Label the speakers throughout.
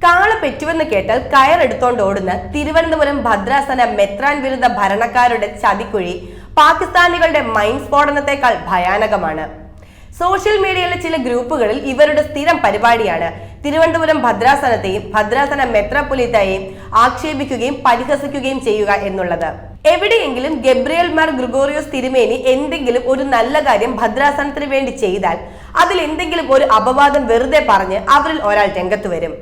Speaker 1: കാള പെറ്റുവെന്ന് കേട്ടാൽ കയറെടുത്തോണ്ട് ഓടുന്ന തിരുവനന്തപുരം ഭദ്രാസന മെത്രാൻ വിരുദ്ധ ഭരണക്കാരുടെ ചതിക്കുഴി പാകിസ്ഥാനികളുടെ മൈൻഡ് സ്ഫോടനത്തെക്കാൾ ഭയാനകമാണ്. സോഷ്യൽ മീഡിയയിലെ ചില ഗ്രൂപ്പുകളിൽ ഇവരുടെ സ്ഥിരം പരിപാടിയാണ് തിരുവനന്തപുരം ഭദ്രാസനത്തെയും ഭദ്രാസന മെത്രാപ്പൊലീത്തയെയും ആക്ഷേപിക്കുകയും പരിഹസിക്കുകയും ചെയ്യുക എന്നുള്ളത്. എവിടെയെങ്കിലും ഗബ്രിയേൽ മാർ ഗ്രിഗോറിയോസ് തിരുമേനി എന്തെങ്കിലും ഒരു നല്ല കാര്യം ഭദ്രാസനത്തിന് വേണ്ടി ചെയ്താൽ അതിൽ എന്തെങ്കിലും ഒരു അപവാദം വെറുതെ പറഞ്ഞ് അവരിൽ ഒരാൾ രംഗത്ത് വരും.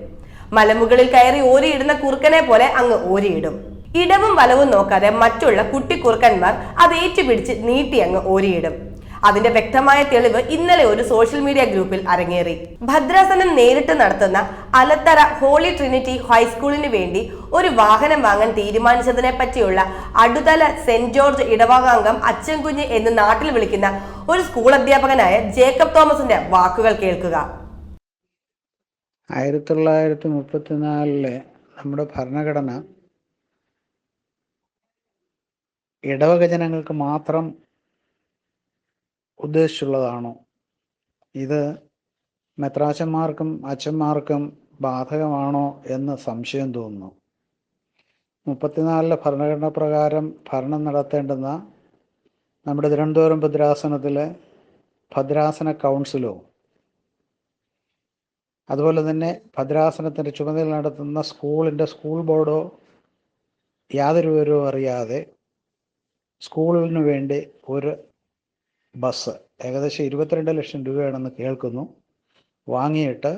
Speaker 1: മലമുകളിൽ കയറി ഓരിയിടുന്ന കുറുക്കനെ പോലെ അങ്ങ് ഓരിയിടും. ഇടവും വലവും നോക്കാതെ മറ്റുള്ള കുട്ടിക്കുറുക്കന്മാർ അത് ഏറ്റുപിടിച്ച് നീട്ടി അങ്ങ് ഓരിയിടും. അതിന്റെ വ്യക്തമായ തെളിവ് ഇന്നലെ ഒരു സോഷ്യൽ മീഡിയ ഗ്രൂപ്പിൽ അരങ്ങേറി. ഭദ്രാസനം നേരിട്ട് നടത്തുന്ന അലത്തറ ഹോളി ട്രിനിറ്റി ഹൈസ്കൂളിന് വേണ്ടി ഒരു വാഹനം വാങ്ങാൻ തീരുമാനിച്ചതിനെ പറ്റിയുള്ള അടുതല സെന്റ് ജോർജ് ഇടവകാംഗം അച്ചൻകുഞ്ഞ് എന്ന് നാട്ടിൽ വിളിക്കുന്ന ഒരു സ്കൂൾ അധ്യാപകനായ ജേക്കബ് തോമസിന്റെ വാക്കുകൾ കേൾക്കുക.
Speaker 2: 1934 നമ്മുടെ ഭരണഘടന ഇടവക ജനങ്ങൾക്ക് മാത്രം ഉദ്ദേശിച്ചുള്ളതാണോ? ഇത് മെത്രാച്ചന്മാർക്കും അച്ഛന്മാർക്കും ബാധകമാണോ എന്ന് സംശയം തോന്നുന്നു. 34 ഭരണഘടന പ്രകാരം ഭരണം നടത്തേണ്ടുന്ന നമ്മുടെ തിരുവനന്തപുരം ഭദ്രാസനത്തിലെ ഭദ്രാസന കൗൺസിലോ അതുപോലെ തന്നെ ഭദ്രാസനത്തിൻ്റെ ചുമതല നടത്തുന്ന സ്കൂൾ ബോർഡോ യാതൊരു വിവരവും അറിയാതെ സ്കൂളിന് വേണ്ടി ഒരു ബസ് ഏകദേശം 22 ലക്ഷം രൂപയാണെന്ന് കേൾക്കുന്നു വാങ്ങിയിട്ട്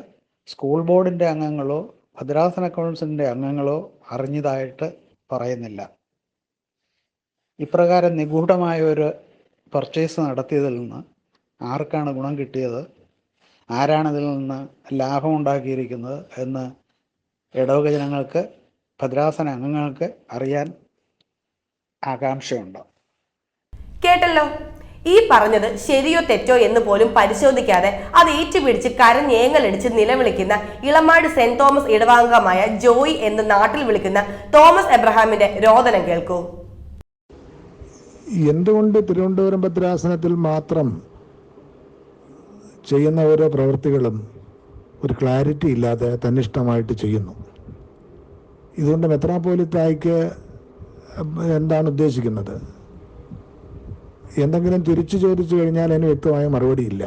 Speaker 2: സ്കൂൾ ബോർഡിൻ്റെ അംഗങ്ങളോ ഭദ്രാസന കൗൺസിലിൻ്റെ അംഗങ്ങളോ അറിഞ്ഞതായിട്ട് പറയുന്നില്ല. ഇപ്രകാരം നിഗൂഢമായ ഒരു പർച്ചേസ് നടത്തിയതിൽ നിന്ന് ആർക്കാണ് ഗുണം കിട്ടിയത്, ആരാണതിൽ നിന്ന് ലാഭം ഉണ്ടാക്കിയിരിക്കുന്നത് എന്ന് ഇടവക ജനങ്ങൾക്ക് ഭദ്രാസന അംഗങ്ങൾക്ക് അറിയാൻ ആകാംക്ഷയുണ്ട്.
Speaker 1: കേട്ടല്ലോ, ഈ പറഞ്ഞത് ശരിയോ തെറ്റോ എന്ന് പോലും പരിശോധിക്കാതെ അത് ഏറ്റുപിടിച്ച് കരഞ്ഞേങ്ങലടിച്ച് നിലവിളിക്കുന്ന ഇളമാട് സെന്റ് തോമസ് ഇടവാംഗമായ ജോയി എന്ന് നാട്ടിൽ വിളിക്കുന്ന തോമസ് എബ്രഹാമിന്റെ രോദനം കേൾക്കൂ.
Speaker 3: എന്തുകൊണ്ട് തിരുവനന്തപുരം ഭദ്രാസനത്തിൽ മാത്രം ചെയ്യുന്ന ഓരോ പ്രവൃത്തികളും ഒരു ക്ലാരിറ്റി ഇല്ലാതെ തന്നിഷ്ടമായിട്ട് ചെയ്യുന്നു? ഇതുകൊണ്ട് മെത്രാപ്പോലീത്തായ്ക്ക് എന്താണ് ഉദ്ദേശിക്കുന്നത്? എന്തെങ്കിലും തിരിച്ചു ചോദിച്ചു കഴിഞ്ഞാൽ അതിന് വ്യക്തമായ മറുപടിയില്ല.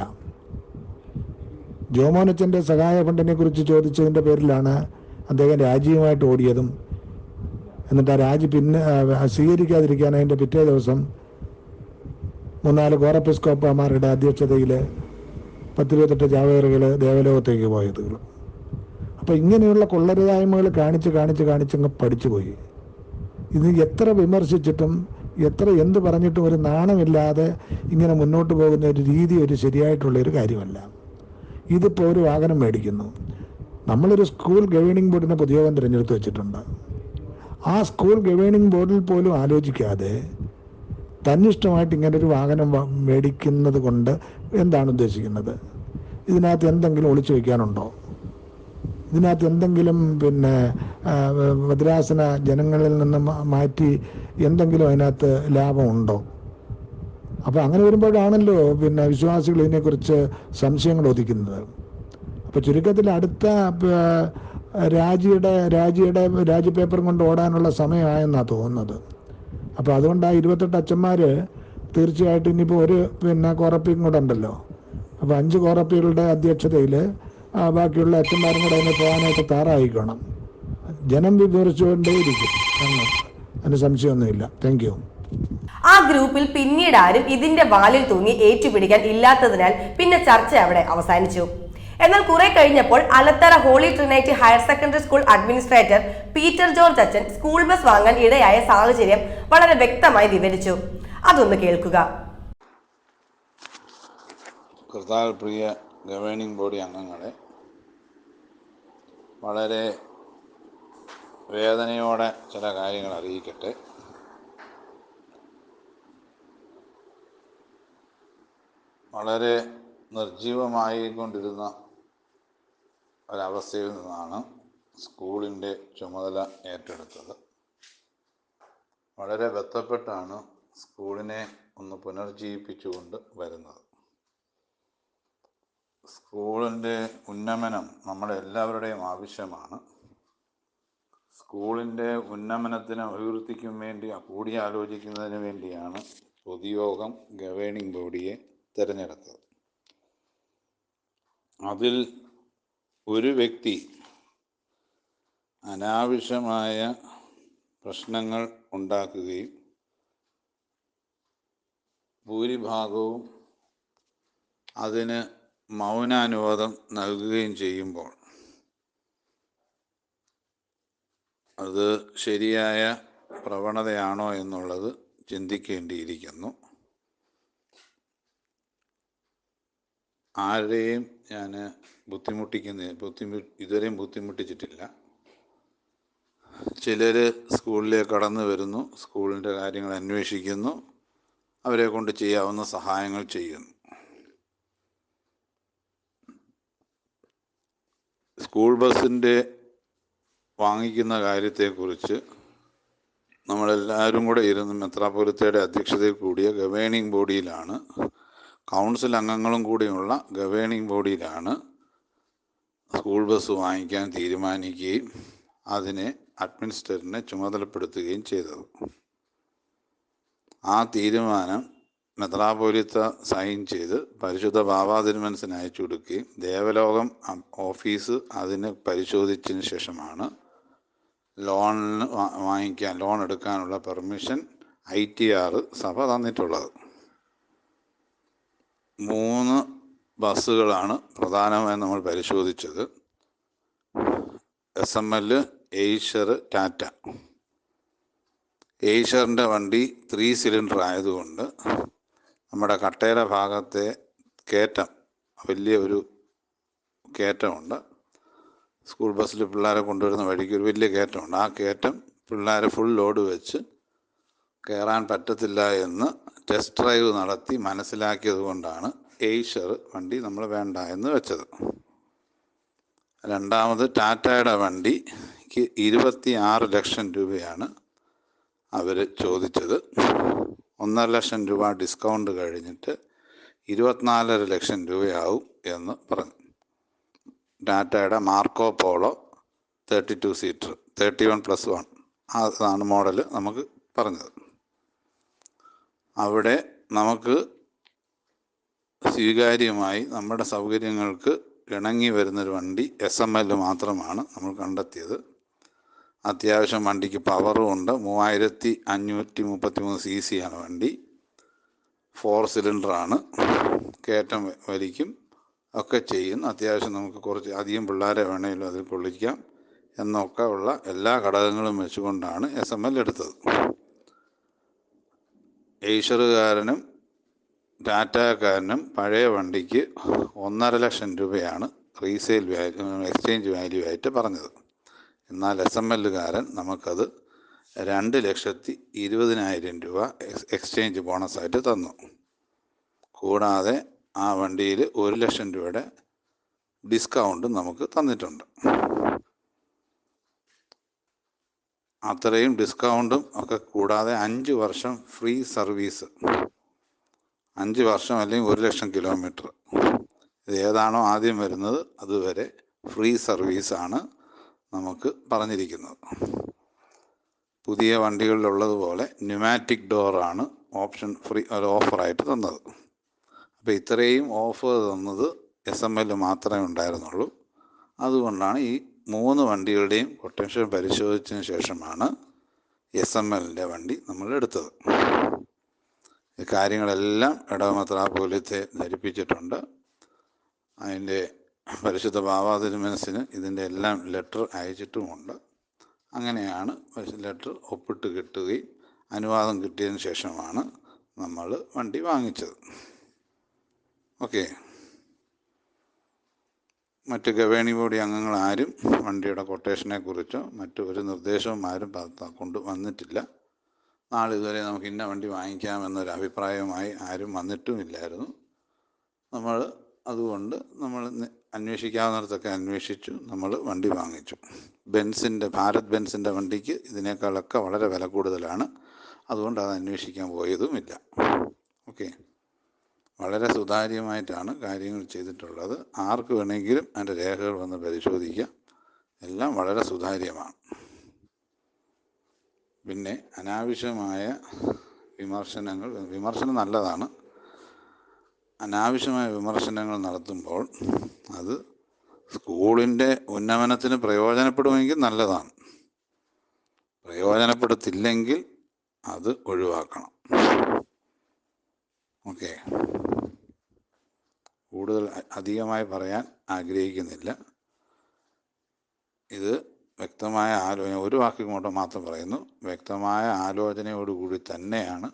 Speaker 3: ജോമോനച്ചൻ്റെ സഹായ ഫണ്ടിനെ കുറിച്ച് ചോദിച്ചതിൻ്റെ പേരിലാണ് അദ്ദേഹം രാജിയുമായിട്ട് ഓടിയതും. എന്നിട്ട് ആ രാജി സ്വീകരിക്കാതിരിക്കാൻ അതിൻ്റെ പിറ്റേ ദിവസം 3-4 കോറപ്പിസ്കോപ്പമാരുടെ അധ്യക്ഷതയിൽ 10-28 ജാവേറുകൾ ദേവലോകത്തേക്ക് പോയത്. അപ്പോൾ ഇങ്ങനെയുള്ള കൊള്ളരുതായ്മകൾ കാണിച്ചങ്ങ് പഠിച്ചുപോയി. ഇത് എത്ര വിമർശിച്ചിട്ടും എന്ത് പറഞ്ഞിട്ടും ഒരു നാണമില്ലാതെ ഇങ്ങനെ മുന്നോട്ട് പോകുന്ന ഒരു രീതി ഒരു ശരിയായിട്ടുള്ളൊരു കാര്യമല്ല. ഇതിപ്പോൾ ഒരു വാഹനം മേടിക്കുന്നു. നമ്മളൊരു സ്കൂൾ ഗവേണിംഗ് ബോർഡിനെ പൊതുയോഗം തിരഞ്ഞെടുത്ത് വെച്ചിട്ടുണ്ട്. ആ സ്കൂൾ ഗവേണിംഗ് ബോർഡിൽ പോലും ആലോചിക്കാതെ തന്നിഷ്ടമായിട്ട് ഇങ്ങനൊരു വാഹനം മേടിക്കുന്നത് കൊണ്ട് എന്താണ് ഉദ്ദേശിക്കുന്നത്? ഇതിനകത്ത് എന്തെങ്കിലും ഒളിച്ചു വയ്ക്കാനുണ്ടോ? ഇതിനകത്ത് എന്തെങ്കിലും ഭദ്രാസന ജനങ്ങളിൽ നിന്ന് മാറ്റി എന്തെങ്കിലും അതിനകത്ത് ലാഭമുണ്ടോ? അപ്പോൾ അങ്ങനെ വരുമ്പോഴാണല്ലോ വിശ്വാസികൾ ഇതിനെക്കുറിച്ച് സംശയങ്ങൾ ഉദിക്കുന്നത്. അപ്പോൾ ചുരുക്കത്തിൽ അടുത്ത രാജി പേപ്പറും കൊണ്ട് ഓടാനുള്ള സമയമായെന്നാണ് തോന്നുന്നത്. അപ്പോൾ അതുകൊണ്ട് ആ 28 അച്ഛന്മാർ തീർച്ചയായിട്ടും ഇനിയിപ്പോൾ ഒരു കോറപ്പിയും കൂടെ ഉണ്ടല്ലോ. അപ്പോൾ 5 കോറപ്പികളുടെ അധ്യക്ഷതയിൽ ബാക്കിയുള്ള അച്ഛന്മാരും കൂടെ അതിനെ പോകാനായിട്ട് തയ്യാറായിക്കണം. ജനം വിമർശിച്ചുകൊണ്ടേയിരിക്കും, അതിന് സംശയമൊന്നുമില്ല. Thank you.
Speaker 1: ആ ഗ്രൂപ്പിൽ പിന്നീട് ആരും ഇതിന്റെ വാലിൽ തൂങ്ങി ഏറ്റുപിടിക്കാൻ ഇല്ലാത്തതിനാൽ പിന്നെ ചർച്ച അവിടെ അവസാനിച്ചു. എന്നാൽ കുറെ കഴിഞ്ഞപ്പോൾ Alathara Holy Trinity Higher Secondary School administrator Peter George അച്ഛൻ സ്കൂൾ ബസ് വാങ്ങാൻ ഇടയായ സാഹചര്യം വളരെ വ്യക്തമായി വിവരിച്ചു. അതൊന്ന് കേൾക്കുക.
Speaker 4: കർത്താവിൽ ഗവേണിംഗ് ബോഡി അംഗങ്ങളെ, വളരെ വേദനയോടെ ചില കാര്യങ്ങൾ അറിയിക്കട്ടെ. വളരെ നിർജീവമായിക്കൊണ്ടിരുന്ന ഒരവസ്ഥയിൽ നിന്നാണ് സ്കൂളിൻ്റെ ചുമതല ഏറ്റെടുത്തത്. വളരെ ബന്ധപ്പെട്ടാണ് സ്കൂളിനെ ഒന്ന് പുനർജീവിപ്പിച്ചുകൊണ്ട് വരുന്നത്. സ്കൂളിൻ്റെ ഉന്നമനം നമ്മുടെ എല്ലാവരുടെയും ആവശ്യമാണ്. സ്കൂളിൻ്റെ ഉന്നമനത്തിനും അഭിവൃദ്ധിക്കും വേണ്ടി കൂടിയാലോചിക്കുന്നതിന് വേണ്ടിയാണ് പൊതുയോഗം ഗവേണിംഗ് ബോഡിയെ തിരഞ്ഞെടുത്തത്. അതിൽ ഒരു വ്യക്തി അനാവശ്യമായ പ്രശ്നങ്ങൾ ഉണ്ടാക്കുകയും ഭൂരിഭാഗവും അതിന് മൗനാനുവാദം നൽകുകയും ചെയ്യുമ്പോൾ അത് ശരിയായ പ്രവണതയാണോ എന്നുള്ളത് ചിന്തിക്കേണ്ടിയിരിക്കുന്നു. ആരെയും ഞാൻ ഇതുവരെയും ബുദ്ധിമുട്ടിച്ചിട്ടില്ല. ചിലർ സ്കൂളിലേക്ക് കടന്നു വരുന്നു, സ്കൂളിൻ്റെ കാര്യങ്ങൾ അന്വേഷിക്കുന്നു, അവരെ കൊണ്ട് ചെയ്യാവുന്ന സഹായങ്ങൾ ചെയ്യുന്നു. സ്കൂൾ ബസ്സിൻ്റെ വാങ്ങിക്കുന്ന കാര്യത്തെക്കുറിച്ച് നമ്മളെല്ലാവരും കൂടെ ഇരുന്ന് മെത്രാപ്പൊലീത്തയുടെ അധ്യക്ഷതയിൽ കൂടിയ ഗവേണിംഗ് ബോഡിയിലാണ്, കൗൺസിൽ അംഗങ്ങളും കൂടിയുള്ള ഗവേണിംഗ് ബോഡിയിലാണ് സ്കൂൾ ബസ് വാങ്ങിക്കാൻ തീരുമാനിക്കുകയും അതിനെ അഡ്മിനിസ്ട്രേറ്ററിനെ ചുമതലപ്പെടുത്തുകയും ചെയ്തത്. ആ തീരുമാനം മെത്രാപ്പൊലീത്ത സൈൻ ചെയ്ത് പരിശുദ്ധ ബാബാ തിരുമനസിന് അയച്ചു കൊടുക്കുകയും ദേവലോകം ഓഫീസ് അതിന് പരിശോധിച്ചതിന് ശേഷമാണ് ലോൺ എടുക്കാനുള്ള പെർമിഷൻ ITR സഭ തന്നിട്ടുള്ളത്. 3 ബസ്സുകളാണ് പ്രധാനമായും നമ്മൾ പരിശോധിച്ചത്. SML, എയ്ഷർ, ടാറ്റ. എയ്ഷറിൻ്റെ വണ്ടി 3 സിലിണ്ടർ ആയതുകൊണ്ട് നമ്മുടെ കട്ടേര ഭാഗത്തെ കയറ്റം, വലിയ ഒരു കയറ്റമുണ്ട്. സ്കൂൾ ബസ്സിൽ പിള്ളേരെ കൊണ്ടുവരുന്ന വഴിക്ക് ഒരു വലിയ കയറ്റമുണ്ട്. ആ കയറ്റം പിള്ളേരെ ഫുൾ ലോഡ് വെച്ച് കയറാൻ പറ്റത്തില്ല എന്ന് ടെസ്റ്റ് ഡ്രൈവ് നടത്തി മനസ്സിലാക്കിയത് കൊണ്ടാണ് എയ്ഷർ വണ്ടി നമ്മൾ വേണ്ട എന്ന് വെച്ചത്. രണ്ടാമത് ടാറ്റയുടെ വണ്ടിക്ക് 26 ലക്ഷം രൂപയാണ് അവർ ചോദിച്ചത്. 1.5 ലക്ഷം രൂപ ഡിസ്കൗണ്ട് കഴിഞ്ഞിട്ട് 24.5 ലക്ഷം രൂപയാവും എന്ന് പറഞ്ഞു. ടാറ്റയുടെ മാർക്കോ പോളോ 32 സീറ്റർ 31+1 അതാണ് മോഡൽ നമുക്ക് പറഞ്ഞത്. അവിടെ നമുക്ക് സ്വീകാര്യമായി നമ്മുടെ സൗകര്യങ്ങൾക്ക് ഇണങ്ങി വരുന്നൊരു വണ്ടി SML മാത്രമാണ് നമ്മൾ കണ്ടെത്തിയത്. അത്യാവശ്യം വണ്ടിക്ക് പവറും ഉണ്ട്. 3533 cc ആണ് വണ്ടി. 4 സിലിണ്ടറാണ്. കയറ്റം വലിക്കും ഒക്കെ ചെയ്യും. അത്യാവശ്യം നമുക്ക് കുറച്ച് അധികം പിള്ളേരെ വേണമെങ്കിലും അതിൽ കൊള്ളിക്കാം എന്നൊക്കെ ഉള്ള എല്ലാ ഘടകങ്ങളും വെച്ചുകൊണ്ടാണ് SML എടുത്തത്. എയ്ഷറുകാരനും ടാറ്റക്കാരനും പഴയ വണ്ടിക്ക് 1.5 ലക്ഷം രൂപയാണ് റീസെയിൽ വാല്യൂ, എക്സ്ചേഞ്ച് വാല്യൂ ആയിട്ട് പറഞ്ഞത്. എന്നാൽ SMLകാരൻ നമുക്കത് 2,20,000 രൂപ എക്സ്ചേഞ്ച് ബോണസായിട്ട് തന്നു. കൂടാതെ ആ വണ്ടിയിൽ 1 ലക്ഷം രൂപയുടെ ഡിസ്കൗണ്ട് നമുക്ക് തന്നിട്ടുണ്ട്. അത്രയും ഡിസ്കൗണ്ടും ഒക്കെ കൂടാതെ 5 വർഷം ഫ്രീ സർവീസ്, 5 വർഷം അല്ലെങ്കിൽ 1 ലക്ഷം കിലോമീറ്റർ, ഇത് ഏതാണോ ആദ്യം വരുന്നത് അതുവരെ ഫ്രീ സർവീസാണ് നമുക്ക് പറഞ്ഞിരിക്കുന്നത്. പുതിയ വണ്ടികളിലുള്ളതുപോലെ ന്യൂമാറ്റിക് ഡോറാണ് ഒരു ഓഫറായിട്ട് തന്നത്. അപ്പോൾ ഇത്രയും ഓഫർ തന്നത് SML മാത്രമേ ഉണ്ടായിരുന്നുള്ളൂ. അതുകൊണ്ടാണ് ഈ 3 വണ്ടികളുടെയും കൊട്ടേഷൻ പരിശോധിച്ചതിന് ശേഷമാണ് SMLൻ്റെ വണ്ടി നമ്മൾ എടുത്തത്. ഈ കാര്യങ്ങളെല്ലാം ഇടവക മെത്രാപ്പൊലീത്തയെ ധരിപ്പിച്ചിട്ടുണ്ട്. അതിൻ്റെ പരിശുദ്ധ ബാബാ തിരുമനസിന് ഇതിൻ്റെ എല്ലാം ലെറ്റർ അയച്ചിട്ടുമുണ്ട്. അങ്ങനെയാണ് ലെറ്റർ ഒപ്പിട്ട് കിട്ടുകയും അനുവാദം കിട്ടിയതിന് ശേഷമാണ് നമ്മൾ വണ്ടി വാങ്ങിച്ചത്. ഓക്കെ. മറ്റ് ഗവേണിംഗ് ബോഡി അംഗങ്ങൾ ആരും വണ്ടിയുടെ കൊട്ടേഷനെ കുറിച്ചോ മറ്റു ഒരു നിർദ്ദേശവും ആരും കൊണ്ട് വന്നിട്ടില്ല. നാളിതുവരെ നമുക്ക് ഇന്ന വണ്ടി വാങ്ങിക്കാമെന്നൊരു അഭിപ്രായവുമായി ആരും വന്നിട്ടുമില്ലായിരുന്നു. അതുകൊണ്ട് നമ്മൾ അന്വേഷിക്കാവുന്നിടത്തൊക്കെ അന്വേഷിച്ചു, നമ്മൾ വണ്ടി വാങ്ങിച്ചു. ഭാരത് ബെൻസിൻ്റെ വണ്ടിക്ക് ഇതിനേക്കാളൊക്കെ വളരെ വില കൂടുതലാണ്. അതുകൊണ്ട് അത് അന്വേഷിക്കാൻ പോയതുമില്ല. ഓക്കെ. വളരെ സുതാര്യമായിട്ടാണ് കാര്യങ്ങൾ ചെയ്തിട്ടുള്ളത്. ആർക്ക് വേണമെങ്കിലും അതിൻ്റെ രേഖകൾ വന്ന് പരിശോധിക്കാം. എല്ലാം വളരെ സുതാര്യമാണ്. പിന്നെ അനാവശ്യമായ വിമർശനം നല്ലതാണ്. അനാവശ്യമായ വിമർശനങ്ങൾ നടത്തുമ്പോൾ അത് സ്കൂളിൻ്റെ ഉന്നമനത്തിന് പ്രയോജനപ്പെടുമെങ്കിൽ നല്ലതാണ്. പ്രയോജനപ്പെടുത്തില്ലെങ്കിൽ അത് ഒഴിവാക്കണം. ഓക്കെ, കൂടുതൽ അധികമായി പറയാൻ ആഗ്രഹിക്കുന്നില്ല. ഇത് വ്യക്തമായ ആലോചന, ഒരു വാക്ക് കൊണ്ട് മാത്രം പറയുന്നു, വ്യക്തമായ ആലോചനയോടുകൂടി തന്നെയാണ്,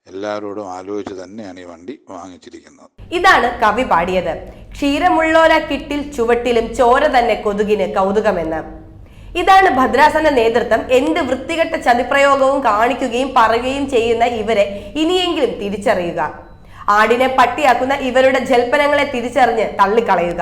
Speaker 4: എല്ലാവരോടും ആലോചിച്ച് തന്നെയാണ് ഈ വണ്ടി വാങ്ങിച്ചിരിക്കുന്നത്.
Speaker 1: ഇതാണ് കവി പാടിയത്. ക്ഷീരമുള്ളോര കിട്ടിൽ ചുവട്ടിലും ചോര തന്നെ കൊതുകിന് കൗതുകമെന്ന്. ഇതാണ് ഭദ്രാസന നേതൃത്വം എന്ത് വൃത്തികെട്ട ചതിപ്രയോഗവും കാണിക്കുകയും പറയുകയും ചെയ്യുന്ന ഇവരെ ഇനിയെങ്കിലും തിരിച്ചറിയുക. ആടിനെ പട്ടിയാക്കുന്ന ഇവരുടെ ജൽപ്പനങ്ങളെ തിരിച്ചറിഞ്ഞ് തള്ളിക്കളയുക.